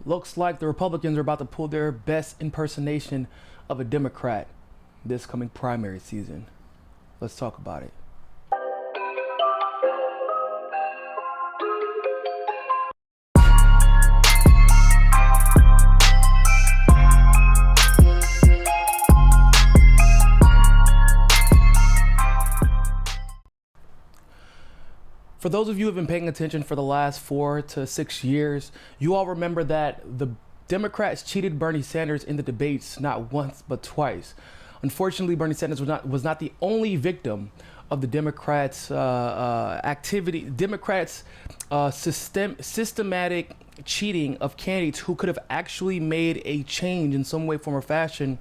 Looks like the Republicans are about to pull their best impersonation of a Democrat this coming primary season. Let's talk about it. For those of you who have been paying attention for the last 4 to 6 years, you all remember that the Democrats cheated Bernie Sanders in the debates not once but twice. Unfortunately, Bernie Sanders was not the only victim of the Democrats' systematic cheating of candidates who could have actually made a change in some way, form, or fashion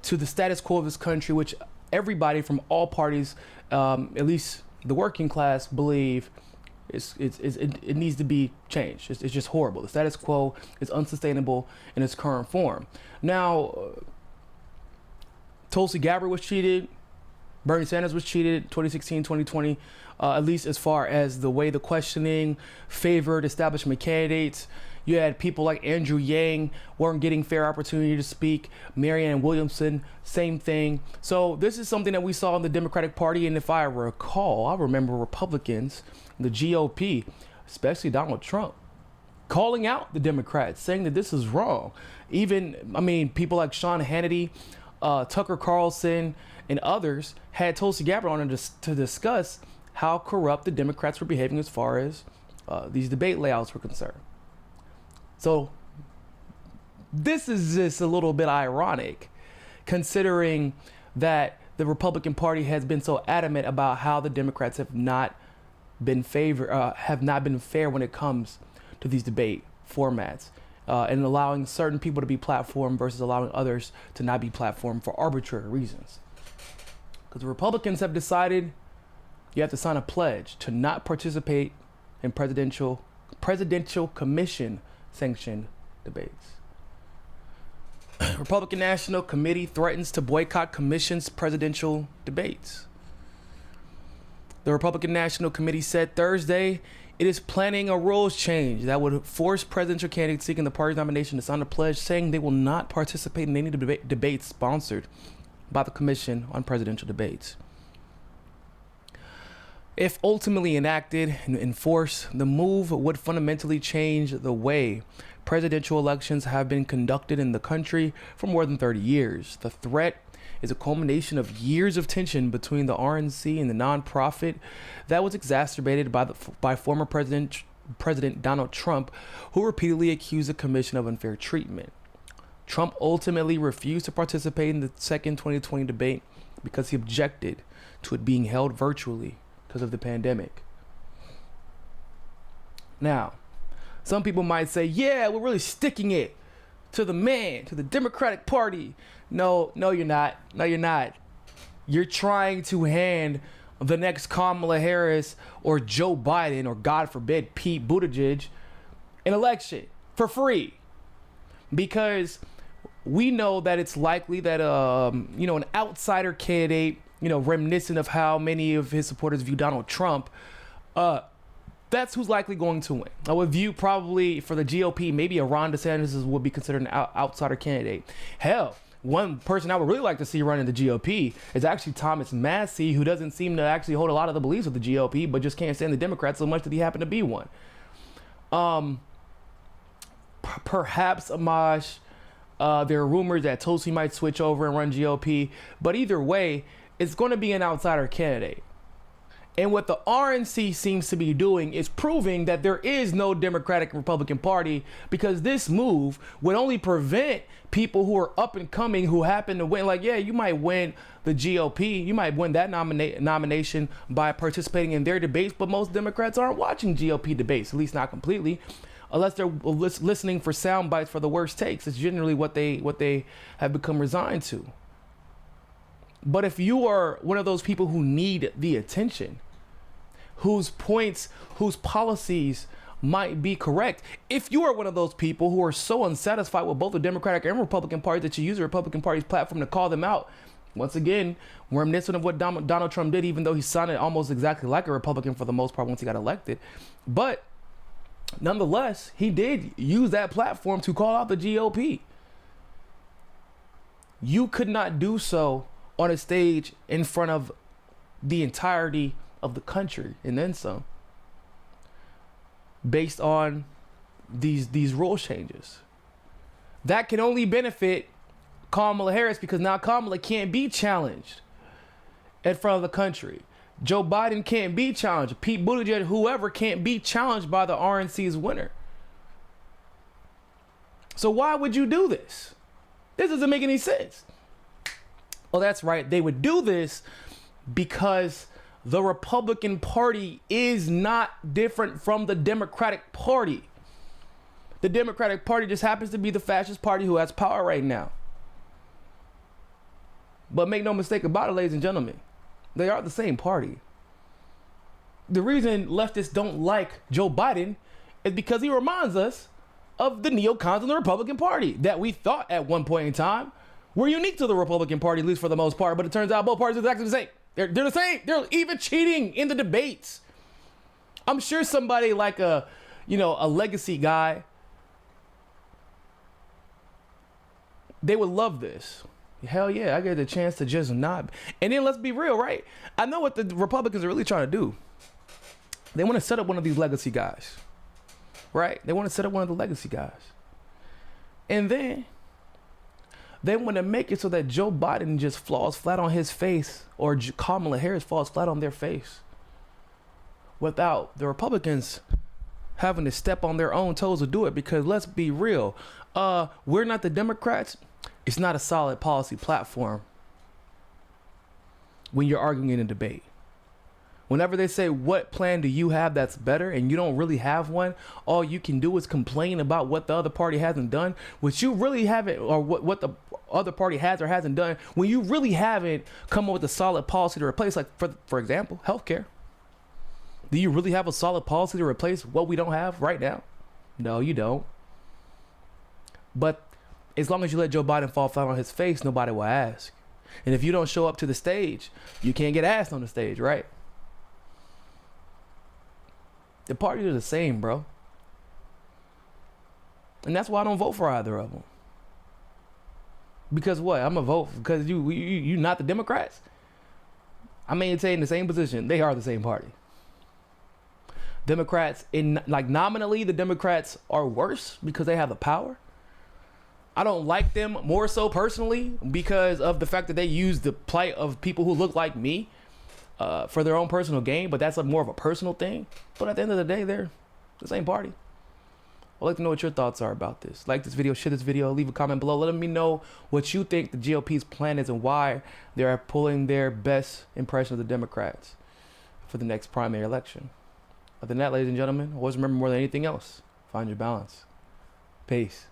to the status quo of this country, which everybody from all parties, at least the working class, believe it needs to be changed. It's just horrible. The status quo is unsustainable in its current form. Now, Tulsi Gabbard was cheated. Bernie Sanders was cheated 2016, 2020, at least as far as the way the questioning favored establishment candidates. You had people like Andrew Yang weren't getting fair opportunity to speak. Marianne Williamson, same thing. So this is something that we saw in the Democratic Party. And if I recall, I remember Republicans, the GOP, especially Donald Trump, calling out the Democrats, saying that this is wrong. Even, people like Sean Hannity, Tucker Carlson, and others had Tulsi Gabbard on to discuss how corrupt the Democrats were behaving as far as these debate layouts were concerned. So this is just a little bit ironic, considering that the Republican Party has been so adamant about how the Democrats have not been fair when it comes to these debate formats, and allowing certain people to be platformed versus allowing others to not be platformed for arbitrary reasons. Because the Republicans have decided you have to sign a pledge to not participate in presidential commission sanctioned debates. Republican National Committee threatens to boycott commission's presidential debates. The Republican National Committee said Thursday it is planning a rules change that would force presidential candidates seeking the party's nomination to sign a pledge saying they will not participate in any debates sponsored by the Commission on Presidential Debates. If ultimately enacted and enforced, the move would fundamentally change the way presidential elections have been conducted in the country for more than 30 years. The threat is a culmination of years of tension between the RNC and the nonprofit that was exacerbated by former President Donald Trump, who repeatedly accused the commission of unfair treatment. Trump ultimately refused to participate in the second 2020 debate because he objected to it being held virtually because of the pandemic. Now, some people might say, yeah, we're really sticking it to the man, to the Democratic Party. No, you're not. No, you're not. You're trying to hand the next Kamala Harris or Joe Biden or, God forbid, Pete Buttigieg an election for free. Because we know that it's likely that, an outsider candidate, reminiscent of how many of his supporters view Donald Trump, that's who's likely going to win. I would view probably for the GOP, maybe a Ron DeSantis would be considered an outsider candidate. Hell, one person I would really like to see run in the GOP is actually Thomas Massie, who doesn't seem to actually hold a lot of the beliefs of the GOP, but just can't stand the Democrats so much that he happened to be one. Perhaps Amash. There are rumors that Tulsi might switch over and run GOP, but either way, it's going to be an outsider candidate. And what the RNC seems to be doing is proving that there is no Democratic and Republican Party, because this move would only prevent people who are up and coming who happen to win. Like, yeah, you might win the GOP. You might win that nomination by participating in their debates. But most Democrats aren't watching GOP debates, at least not completely, unless they're listening for sound bites for the worst takes. It's generally what they have become resigned to. But if you are one of those people who need the attention, whose points, whose policies might be correct, if you are one of those people who are so unsatisfied with both the Democratic and Republican Party that you use the Republican Party's platform to call them out, once again, reminiscent of what Donald Trump did, even though he sounded almost exactly like a Republican for the most part once he got elected. But nonetheless, he did use that platform to call out the GOP. You could not do so on a stage in front of the entirety of the country and then some, based on these rule changes. That can only benefit Kamala Harris, because now Kamala can't be challenged in front of the country. Joe Biden can't be challenged. Pete Buttigieg, whoever, can't be challenged by the RNC's winner. So why would you do this? This doesn't make any sense. Oh, that's right. They would do this because the Republican Party is not different from the Democratic Party. The Democratic Party just happens to be the fascist party who has power right now. But make no mistake about it, ladies and gentlemen, they are the same party. The reason leftists don't like Joe Biden is because he reminds us of the neocons in the Republican Party that we thought at one point in time were unique to the Republican Party, at least for the most part. But it turns out both parties are exactly the same. They're the same. They're even cheating in the debates. I'm sure somebody like a legacy guy, they would love this. Hell yeah, I get the chance to just not. And then let's be real, right? I know what the Republicans are really trying to do. They want to set up one of these legacy guys, right? They want to set up one of the legacy guys. And then they want to make it so that Joe Biden just falls flat on his face, or Kamala Harris falls flat on their face, without the Republicans having to step on their own toes to do it. Because let's be real, we're not the Democrats. It's not a solid policy platform when you're arguing in a debate. Whenever they say, what plan do you have that's better, and you don't really have one, all you can do is complain about what the other party hasn't done, which you really haven't, or what the other party has or hasn't done, when you really haven't come up with a solid policy to replace, like for example, healthcare. Do you really have a solid policy to replace what we don't have right now? No, you don't. But as long as you let Joe Biden fall flat on his face, nobody will ask. And if you don't show up to the stage, you can't get asked on the stage, right? The parties are the same, bro. And that's why I don't vote for either of them. Because what? I'm going to vote because you not the Democrats? I maintain the same position. They are the same party. Democrats, nominally, the Democrats are worse because they have the power. I don't like them more so personally because of the fact that they use the plight of people who look like me for their own personal gain, but that's more of a personal thing. But at the end of the day, they're the same party. I'd like to know what your thoughts are about this. Like this video, share this video, leave a comment below. Let me know what you think the GOP's plan is and why they're pulling their best impression of the Democrats for the next primary election. Other than that, ladies and gentlemen, always remember, more than anything else, find your balance. Peace.